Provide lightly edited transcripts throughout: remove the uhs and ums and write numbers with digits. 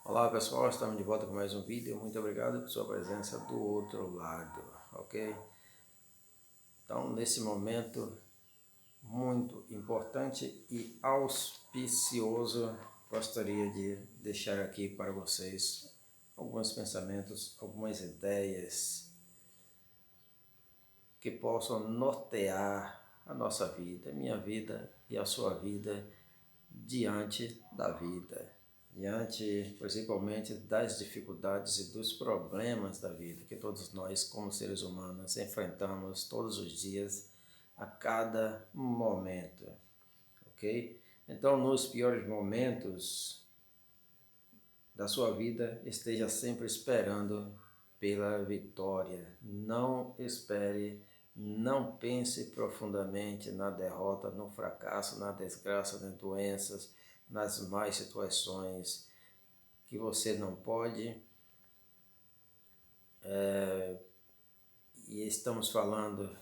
Olá pessoal, estamos de volta com mais um vídeo. Muito obrigado por sua presença do outro lado, ok? Então, nesse momento muito importante e auspicioso, gostaria de deixar aqui para vocês alguns pensamentos, algumas ideias que possam nortear a nossa vida, minha vida e a sua vida diante da vida, diante principalmente das dificuldades e dos problemas da vida que todos nós, como seres humanos, enfrentamos todos os dias, a cada momento, ok? Então, nos piores momentos da sua vida, esteja sempre esperando pela vitória. Não espere, não pense profundamente na derrota, no fracasso, na desgraça, nas doenças, nas más situações que você não pode. E estamos falando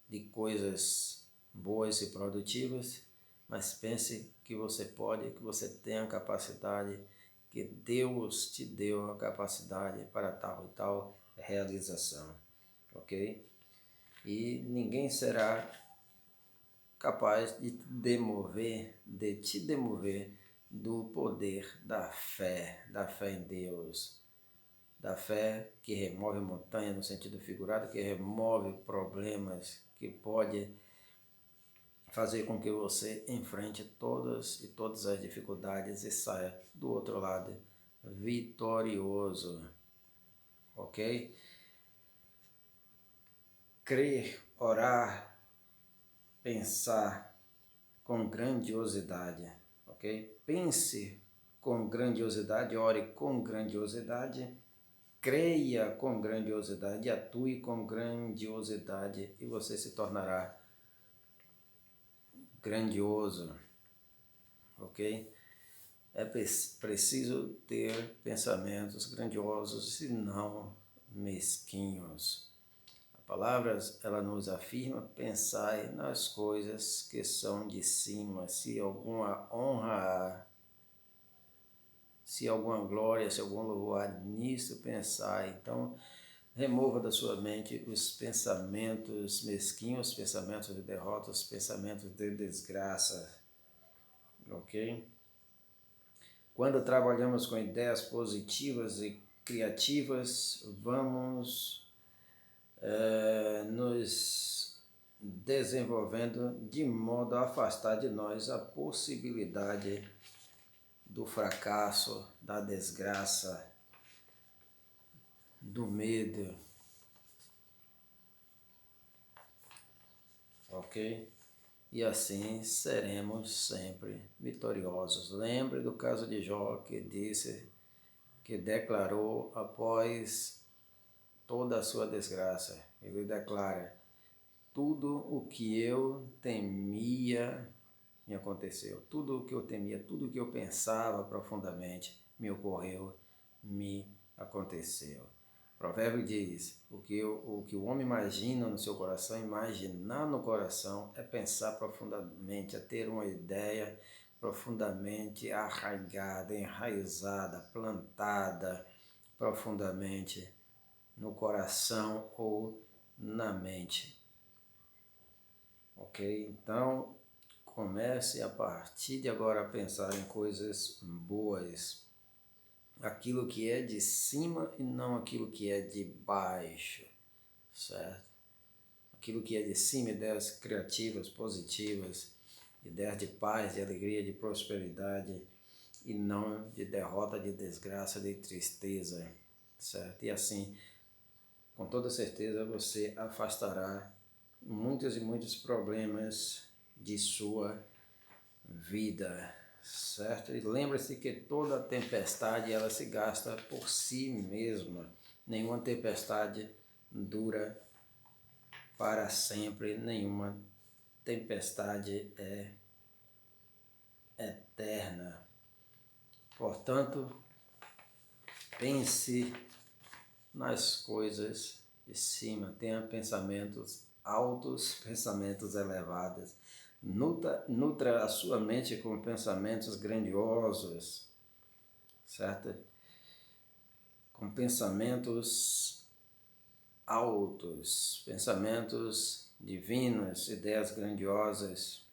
de coisas boas e produtivas, mas pense que você pode, que você tem a capacidade, que Deus te deu a capacidade para tal e tal realização, ok? E ninguém será capaz de te demover do poder da fé em Deus, da fé que remove montanha no sentido figurado, que remove problemas, que pode fazer com que você enfrente todas as dificuldades e saia do outro lado vitorioso, ok? Crer, orar, pensar com grandiosidade, ok? Pense com grandiosidade, ore com grandiosidade, creia com grandiosidade, atue com grandiosidade e você se tornará grandioso, ok? É preciso ter pensamentos grandiosos e não mesquinhos. A palavra, ela nos afirma: pensai nas coisas que são de cima, se alguma honra há, se alguma glória, se algum louvor há, nisso pensai. Então, remova da sua mente os pensamentos mesquinhos, os pensamentos de derrota, os pensamentos de desgraça, ok? Quando trabalhamos com ideias positivas e criativas, vamos nos desenvolvendo de modo a afastar de nós a possibilidade do fracasso, da desgraça, do medo, ok? E assim seremos sempre vitoriosos. Lembre do caso de Jó, que disse, que declarou após toda a sua desgraça, ele declara: tudo o que eu temia me aconteceu, tudo o que eu temia, tudo o que eu pensava profundamente me ocorreu, me aconteceu. O provérbio diz: o que o homem imagina no seu coração, imaginar no coração é pensar profundamente, é ter uma ideia profundamente arraigada, enraizada, plantada profundamente no coração ou na mente, ok? Então, comece a partir de agora a pensar em coisas boas, aquilo que é de cima e não aquilo que é de baixo, certo? Aquilo que é de cima, ideias criativas, positivas, ideias de paz, de alegria, de prosperidade e não de derrota, de desgraça, de tristeza, certo? E assim, com toda certeza, você afastará muitos e muitos problemas de sua vida, certo? E lembre-se que toda tempestade, ela se gasta por si mesma. Nenhuma tempestade dura para sempre, nenhuma tempestade é eterna. Portanto, pense nas coisas de cima, tenha pensamentos altos, pensamentos elevados. Nutra a sua mente com pensamentos grandiosos, certo? com pensamentos altos, pensamentos divinos, ideias grandiosas.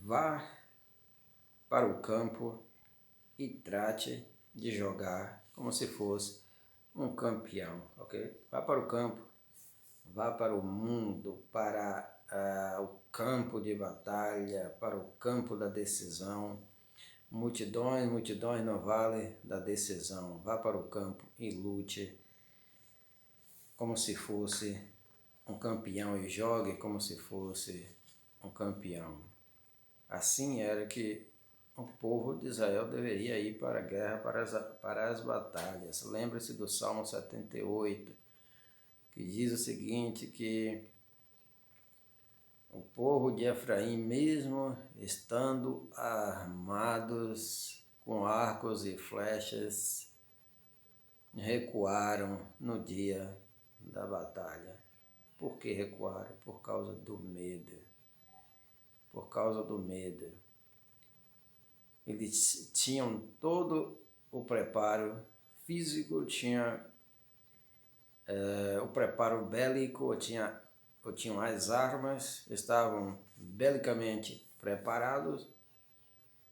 Vá para o campo e trate de jogar como se fosse um campeão, ok? Vá para o campo, vá para o mundo, para o campo de batalha, para o campo da decisão. Multidões, multidões no vale da decisão. Vá para o campo e lute como se fosse um campeão e jogue como se fosse um campeão. Assim era que o povo de Israel deveria ir para a guerra, para as batalhas. Lembre-se do Salmo 78, que diz o seguinte, que o povo de Efraim, mesmo estando armados com arcos e flechas, recuaram no dia da batalha. Por que recuaram? Por causa do medo. Por causa do medo. Eles tinham todo o preparo físico, tinha o preparo bélico, tinham as armas, estavam belicamente preparados,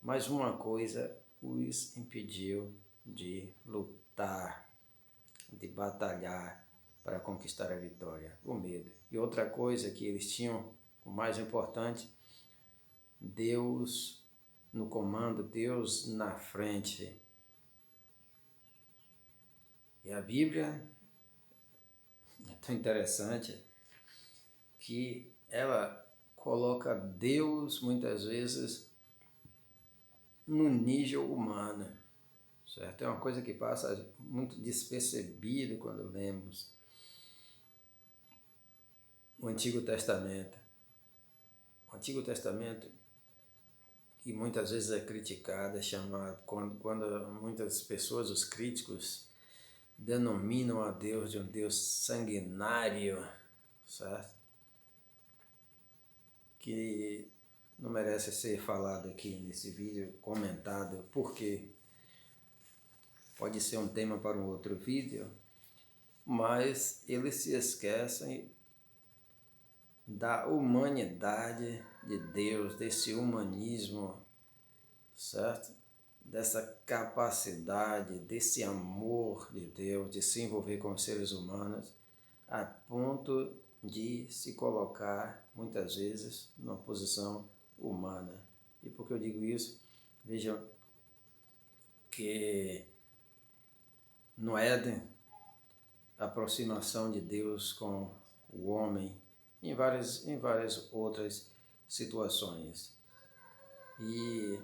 mas uma coisa os impediu de lutar, de batalhar para conquistar a vitória, o medo. E outra coisa que eles tinham, o mais importante, Deus no comando, Deus na frente. E a Bíblia é tão interessante que ela coloca Deus muitas vezes no nível humano, certo? É uma coisa que passa muito despercebida quando lemos o Antigo Testamento. O Antigo Testamento, que muitas vezes é criticado, é chamado, quando muitas pessoas, os críticos, denominam a Deus de um Deus sanguinário, certo? Que não merece ser falado aqui nesse vídeo, comentado, porque pode ser um tema para um outro vídeo, mas eles se esquecem da humanidade de Deus, desse humanismo, certo? Dessa capacidade, desse amor de Deus, de se envolver com os seres humanos, a ponto de se colocar, muitas vezes, numa posição humana. E por que eu digo isso? Vejam que no Éden, a aproximação de Deus com o homem, em várias outras situações. E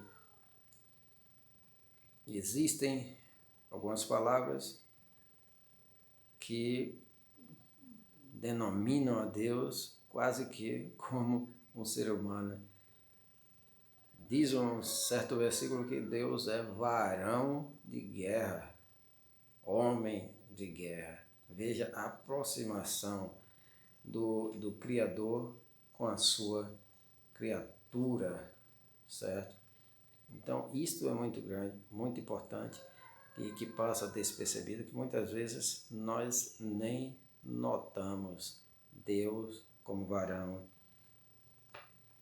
existem algumas palavras que denominam a Deus quase que como um ser humano. Diz um certo versículo que Deus é varão de guerra, homem de guerra. Veja a aproximação do Criador com a sua criatura, certo? Então, isto é muito grande, muito importante e que passa despercebido, que muitas vezes nós nem notamos Deus como varão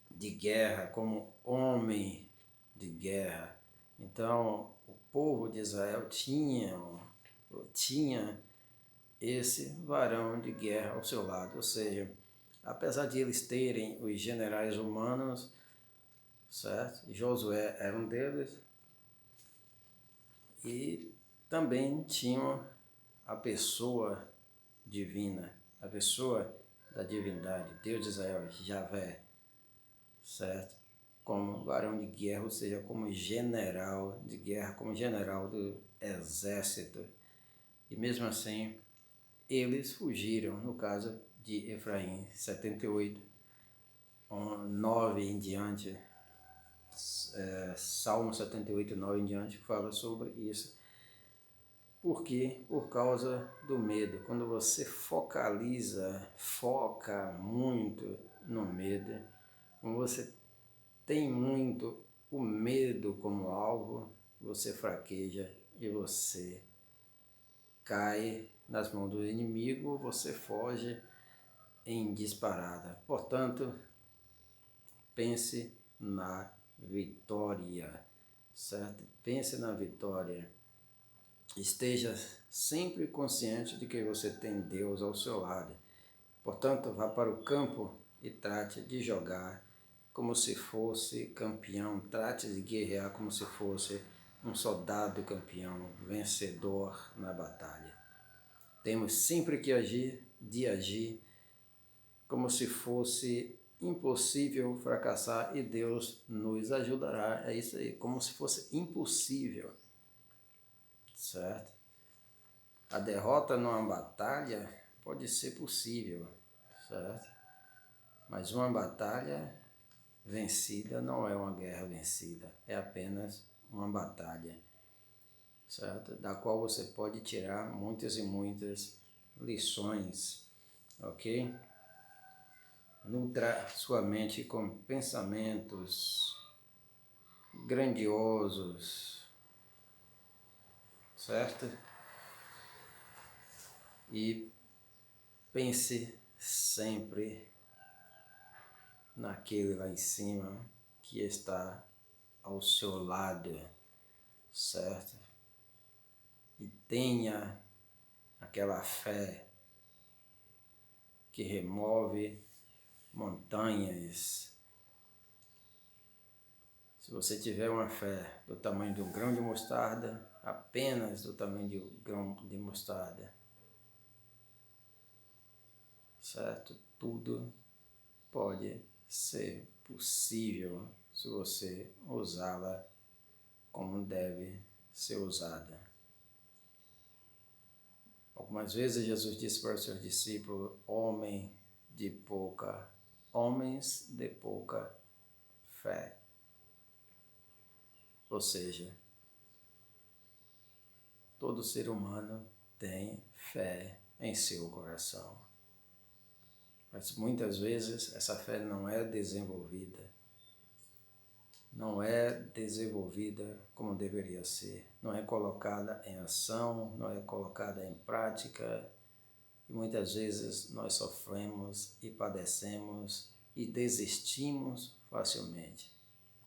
de guerra, como homem de guerra. Então, o povo de Israel tinha esse varão de guerra ao seu lado, ou seja, apesar de eles terem os generais humanos, certo? Josué era um deles, e também tinham a pessoa divina, a pessoa da divindade, Deus de Israel, Javé, certo? Como varão de guerra, ou seja, como general de guerra, como general do exército. E mesmo assim, eles fugiram, no caso de Efraim, 78, 9 em diante, Salmo 78, 9 em diante, fala sobre isso. Por quê? Por causa do medo. Quando você foca muito no medo, quando você tem muito o medo como alvo, você fraqueja e você cai nas mãos do inimigo, você foge em disparada. Portanto, pense na vitória, certo? Pense na vitória. Esteja sempre consciente de que você tem Deus ao seu lado. Portanto, vá para o campo e trate de jogar como se fosse campeão. Trate de guerrear como se fosse um soldado campeão, vencedor na batalha. Temos sempre que agir como se fosse impossível fracassar e Deus nos ajudará. É isso aí, como se fosse impossível, certo? A derrota numa batalha pode ser possível, certo? Mas uma batalha vencida não é uma guerra vencida, é apenas uma batalha, certo? Da qual você pode tirar muitas e muitas lições, ok? Nutra sua mente com pensamentos grandiosos, certo? E pense sempre naquele lá em cima que está ao seu lado, certo? E tenha aquela fé que remove montanhas. Se você tiver uma fé do tamanho de um grão de mostarda, apenas do tamanho de um grão de mostarda, certo? Tudo pode ser possível se você usá-la como deve ser usada. Algumas vezes Jesus disse para os seus discípulos, homens de pouca fé. Ou seja, todo ser humano tem fé em seu coração. Mas muitas vezes essa fé não é desenvolvida como deveria ser, não é colocada em ação, não é colocada em prática, e muitas vezes nós sofremos e padecemos e desistimos facilmente.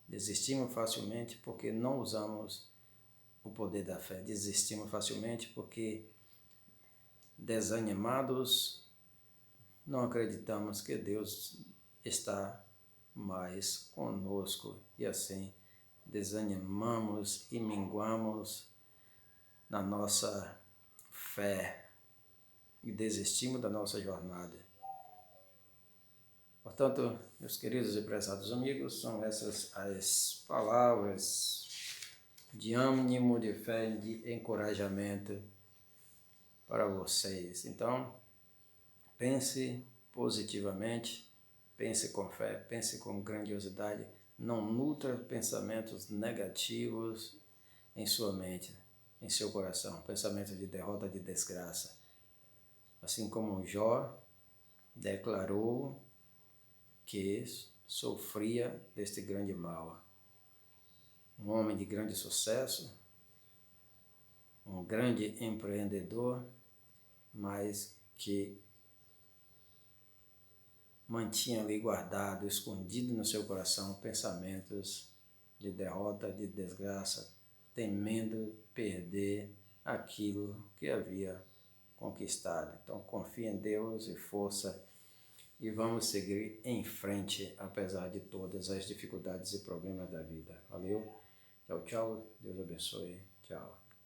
Desistimos facilmente porque não usamos o poder da fé, desistimos facilmente porque desanimados não acreditamos que Deus está mais conosco e assim desanimamos e minguamos na nossa fé e desistimos da nossa jornada. Portanto, meus queridos e prezados amigos, são essas as palavras de ânimo, de fé, de encorajamento para vocês. Então, pense positivamente, pense com fé, pense com grandiosidade, não nutra pensamentos negativos em sua mente, em seu coração, pensamentos de derrota, de desgraça. Assim como Jó declarou que sofria deste grande mal. Um homem de grande sucesso, um grande empreendedor, mas que mantinha ali guardado, escondido no seu coração, pensamentos de derrota, de desgraça, temendo perder aquilo que havia conquistado. Então confie em Deus e força e vamos seguir em frente, apesar de todas as dificuldades e problemas da vida. Valeu? Tchau, tchau. Deus abençoe. Tchau.